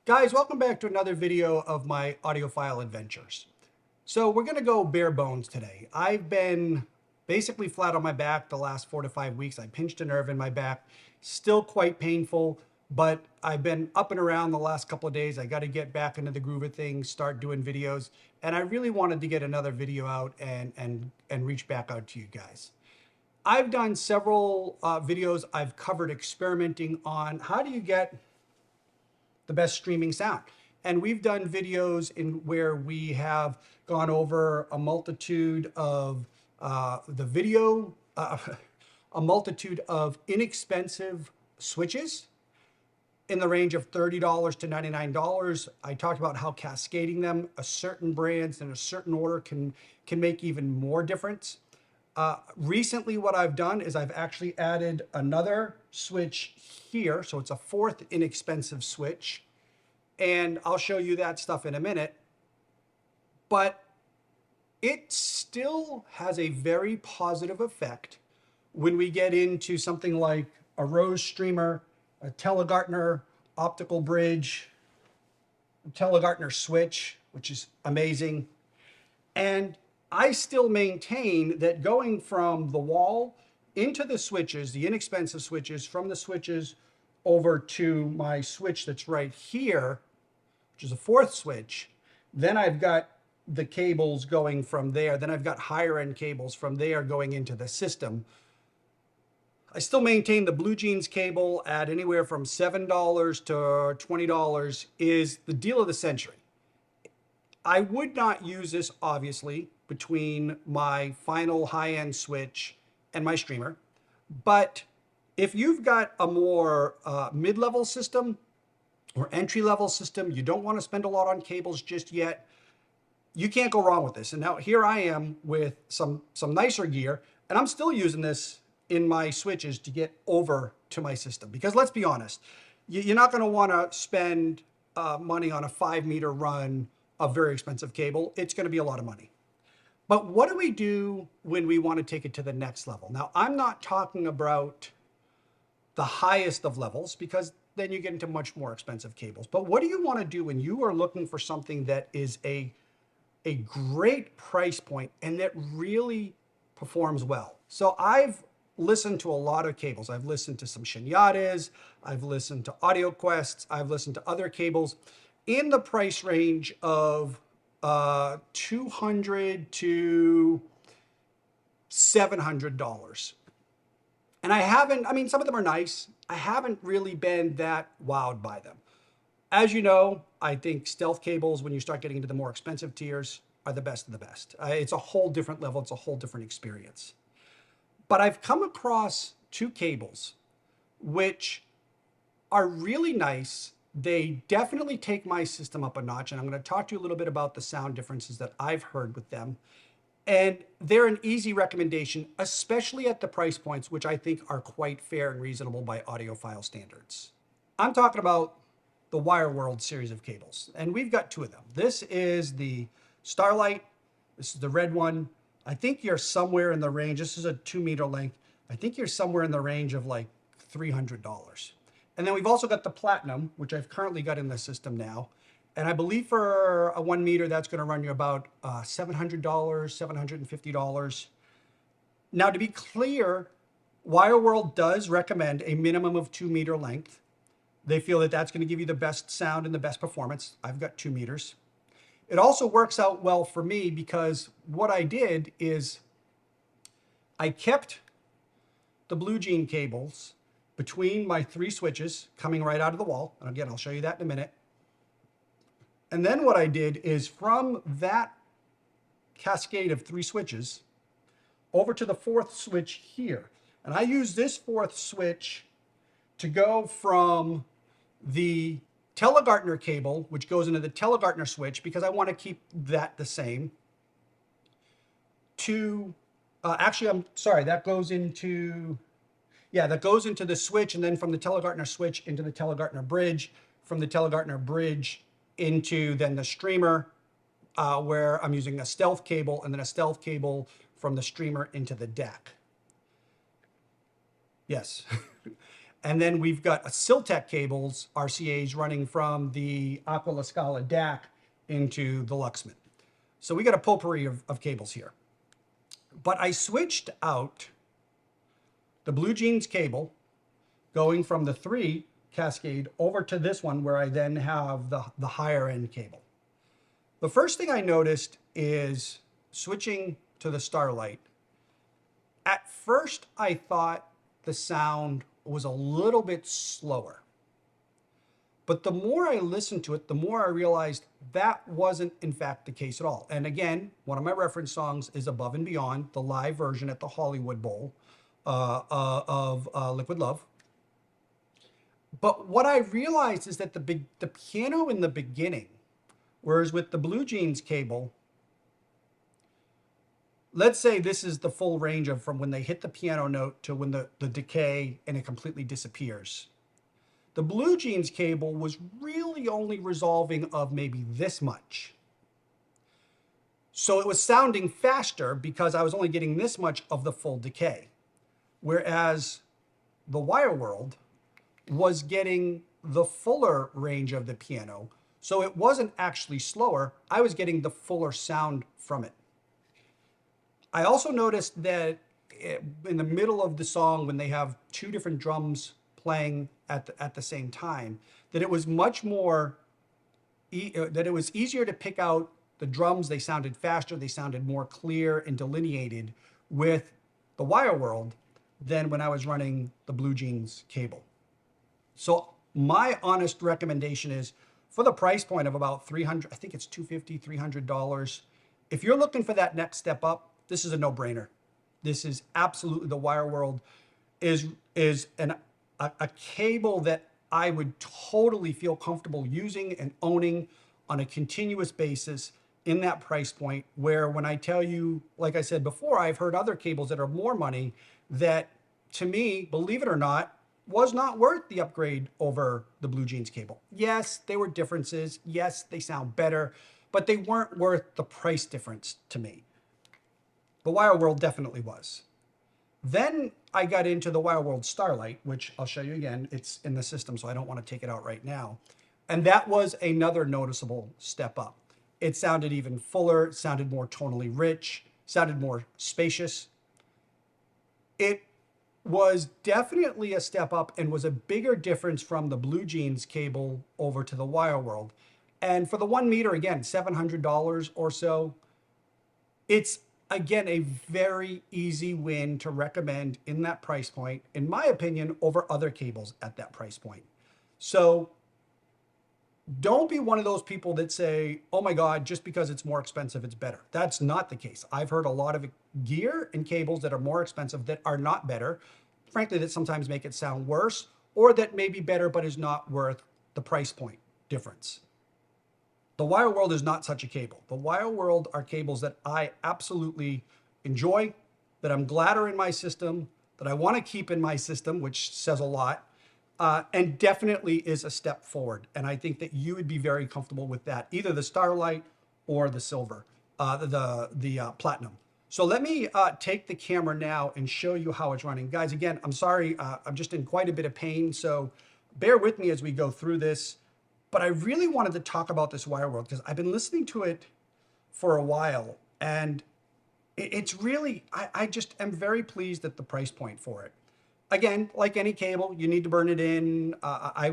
Guys, welcome back to another video of my audiophile adventures. So we're going to go bare bones today. I've been basically flat on my back the last 4 to 5 weeks. I pinched a nerve in my back, still quite painful, but I've been up and around the last couple of days. I got to get back into the groove of things, start doing videos, and I really wanted to get another video out and reach back out to you guys. I've done several videos. I've covered experimenting on how do you get the best streaming sound. And we've done videos in where we have gone over a multitude of a multitude of inexpensive switches in the range of $30 to $99. I talked about how cascading them, a certain brands in a certain order can make even more difference. Recently, what I've done is I've actually added another switch here. So it's a fourth inexpensive switch. And I'll show you that stuff in a minute. But it still has a very positive effect when we get into something like a Rose streamer, a Telegartner optical bridge, a Telegartner switch, which is amazing. And I still maintain that going from the wall into the switches, the inexpensive switches, from the switches over to my switch that's right here, which is a fourth switch, then I've got the cables going from there. Then I've got higher end cables from there going into the system. I still maintain the Blue Jeans cable at anywhere from $7 to $20 is the deal of the century. I would not use this, obviously, between my final high-end switch and my streamer. But if you've got a more mid-level system or entry-level system, you don't want to spend a lot on cables just yet, you can't go wrong with this. And now here I am with some nicer gear, and I'm still using this in my switches to get over to my system. Because let's be honest, you're not going to want to spend money on a 5-meter run of very expensive cable. It's going to be a lot of money. But what do we do when we want to take it to the next level? Now, I'm not talking about the highest of levels, because then you get into much more expensive cables. But what do you want to do when you are looking for something that is a great price point and that really performs well? So I've listened to a lot of cables. I've listened to some Shinyadas, I've listened to AudioQuests, I've listened to other cables in the price range of $200 to $700. And I mean, some of them are nice. I haven't really been that wowed by them. As you know, I think stealth cables, when you start getting into the more expensive tiers, are the best of the best. It's a whole different level. It's a whole different experience. But I've come across two cables which are really nice. They definitely take my system up a notch, and I'm going to talk to you a little bit about the sound differences that I've heard with them. And they're an easy recommendation, especially at the price points, which I think are quite fair and reasonable by audiophile standards. I'm talking about the WireWorld series of cables, and we've got two of them. This is the Starlight. This is the red one. I think you're somewhere in the range. This is a 2-meter length. I think you're somewhere in the range of like $300. And then we've also got the Platinum, which I've currently got in the system now. And I believe for a 1 meter, that's going to run you about $700, $750. Now, to be clear, WireWorld does recommend a minimum of 2-meter length. They feel that that's going to give you the best sound and the best performance. I've got 2 meters. It also works out well for me because what I did is I kept the Blue Jean cables between my 3 switches coming right out of the wall. And again, I'll show you that in a minute. And then what I did is from that cascade of 3 switches over to the 4th switch here. And I use this 4th switch to go from the Telegartner cable, which goes into the Telegartner switch, because I want to keep that the same, to, actually, I'm sorry, that goes into the switch, and then from the Telegartner switch into the Telegartner bridge, from the Telegartner bridge into then the streamer, where I'm using a stealth cable, and then a stealth cable from the streamer into the deck. Yes. And then we've got a Siltec cables, RCAs, running from the Aqua La Scala DAC into the Luxman. So we got a potpourri of cables here. But I switched out the Blue Jeans cable going from the 3 Cascade over to this one where I then have the higher end cable. The first thing I noticed is switching to the Starlight. At first, I thought the sound was a little bit slower. But the more I listened to it, the more I realized that wasn't in fact the case at all. And again, one of my reference songs is Above and Beyond, the live version at the Hollywood Bowl of Liquid Love. But what I realized is that the piano in the beginning, whereas with the Blue Jeans cable, let's say this is the full range of from when they hit the piano note to when the decay and it completely disappears. The Blue Jeans cable was really only resolving of maybe this much. So it was sounding faster because I was only getting this much of the full decay. Whereas the WireWorld was getting the fuller range of the piano. So it wasn't actually slower. I was getting the fuller sound from it. I also noticed that in the middle of the song, when they have 2 different drums playing at the same time, that it was much more, that it was easier to pick out the drums. They sounded faster, they sounded more clear and delineated with the WireWorld than when I was running the Blue Jeans cable. So my honest recommendation is, for the price point of about $300, I think it's $250, $300, if you're looking for that next step up, this is a no-brainer. This is absolutely, the WireWorld is a cable that I would totally feel comfortable using and owning on a continuous basis in that price point, where when I tell you, like I said before, I've heard other cables that are more money that, to me, believe it or not, was not worth the upgrade over the Blue Jeans cable. Yes, there were differences. Yes, they sound better, but they weren't worth the price difference to me. The WireWorld definitely was. Then I got into the WireWorld Starlight, which I'll show you again. It's in the system, so I don't want to take it out right now. And that was another noticeable step up. It sounded even fuller, it sounded more tonally rich, sounded more spacious. It was definitely a step up and was a bigger difference from the Blue Jeans cable over to the WireWorld. And for the 1 meter, again, $700 or so, it's, again, a very easy win to recommend in that price point, in my opinion, over other cables at that price point. So don't be one of those people that say, oh my God, just because it's more expensive, it's better. That's not the case. I've heard a lot of gear and cables that are more expensive that are not better, frankly, that sometimes make it sound worse, or that may be better but is not worth the price point difference. The WireWorld is not such a cable. The WireWorld are cables that I absolutely enjoy, that I'm glad are in my system, that I want to keep in my system, which says a lot, and definitely is a step forward. And I think that you would be very comfortable with that, either the Starlight or the silver, the platinum. So let me take the camera now and show you how it's running. Guys, again, I'm sorry, I'm just in quite a bit of pain, so bear with me as we go through this. But I really wanted to talk about this WireWorld because I've been listening to it for a while, and it's really, I just am very pleased at the price point for it. Again, like any cable, you need to burn it in. I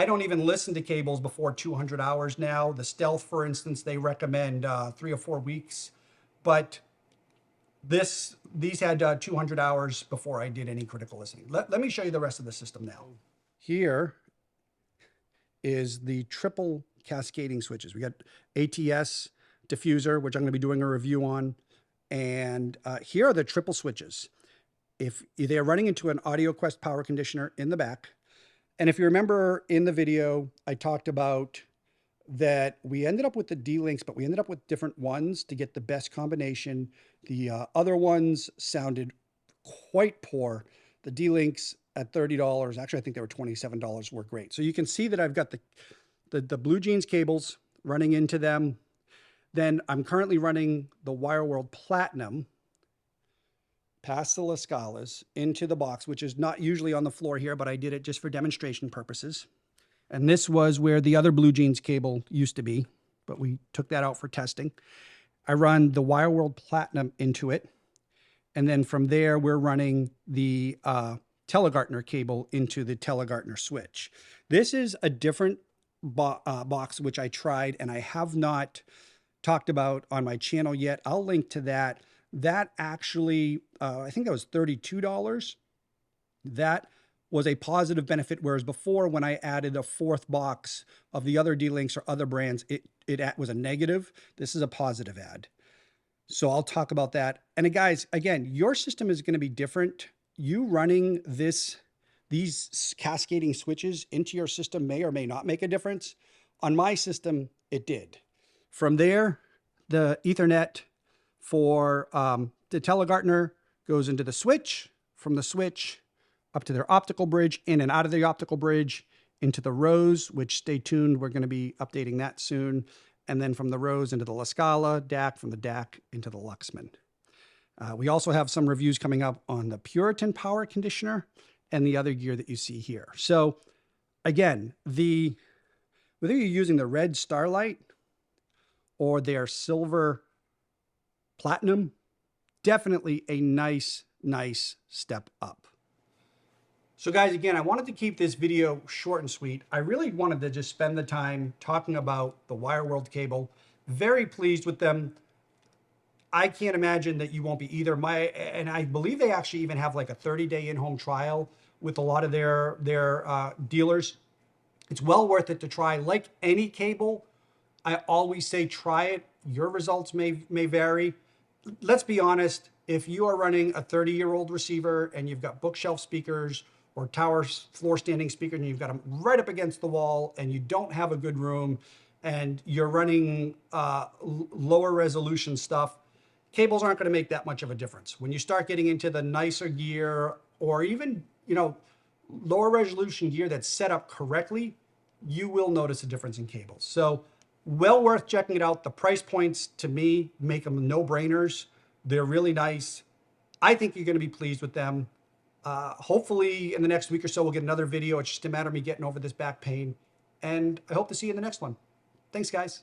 don't even listen to cables before 200 hours now. The Stealth, for instance, they recommend 3 or 4 weeks, but these had 200 hours before I did any critical listening. Let me show you the rest of the system now. Here is the triple cascading switches. We got ATS diffuser, which I'm going to be doing a review on. And here are the triple switches. If they're running into an AudioQuest power conditioner in the back. And if you remember in the video, I talked about that we ended up with the D-Links, but we ended up with different ones to get the best combination. The other ones sounded quite poor. The D-Links at $30, actually I think they were $27, were great. So you can see that I've got the Blue Jeans cables running into them. Then I'm currently running the WireWorld Platinum past the La Scalas into the box, which is not usually on the floor here, but I did it just for demonstration purposes. And this was where the other Blue Jeans cable used to be, but we took that out for testing. I run the WireWorld Platinum into it. And then from there, we're running the Telegartner cable into the Telegartner switch. This is a different box, which I tried and I have not talked about on my channel yet. I'll link to that. That actually, I think that was $32. That was a positive benefit, whereas before when I added a fourth box of the other D-Links or other brands, it was a negative. This is a positive add. So I'll talk about that. And guys, again, your system is going to be different. You running these cascading switches into your system may or may not make a difference. On my system, it did. From there, the Ethernet for the Telegartner goes into the switch. From the switch up to their optical bridge, in and out of the optical bridge, into the rows, which stay tuned, we're going to be updating that soon. And then from the rows into the La Scala DAC, from the DAC into the Luxman. We also have some reviews coming up on the Puritan power conditioner and the other gear that you see here. So again, whether you're using the red Starlight or their silver Platinum, definitely a nice step up. So guys, again, I wanted to keep this video short and sweet. I really wanted to just spend the time talking about the WireWorld cable. Very pleased with them. I can't imagine that you won't be either. And I believe they actually even have like a 30-day in-home trial with a lot of their dealers. It's well worth it to try. Like any cable, I always say try it. Your results may vary. Let's be honest, if you are running a 30-year-old receiver and you've got bookshelf speakers or tower floor standing speakers and you've got them right up against the wall and you don't have a good room and you're running lower resolution stuff, cables aren't going to make that much of a difference. When you start getting into the nicer gear or even, lower resolution gear that's set up correctly, you will notice a difference in cables. So well worth checking it out. The price points to me make them no-brainers. They're really nice. I think you're going to be pleased with them. Hopefully in the next week or so, we'll get another video. It's just a matter of me getting over this back pain. And I hope to see you in the next one. Thanks, guys.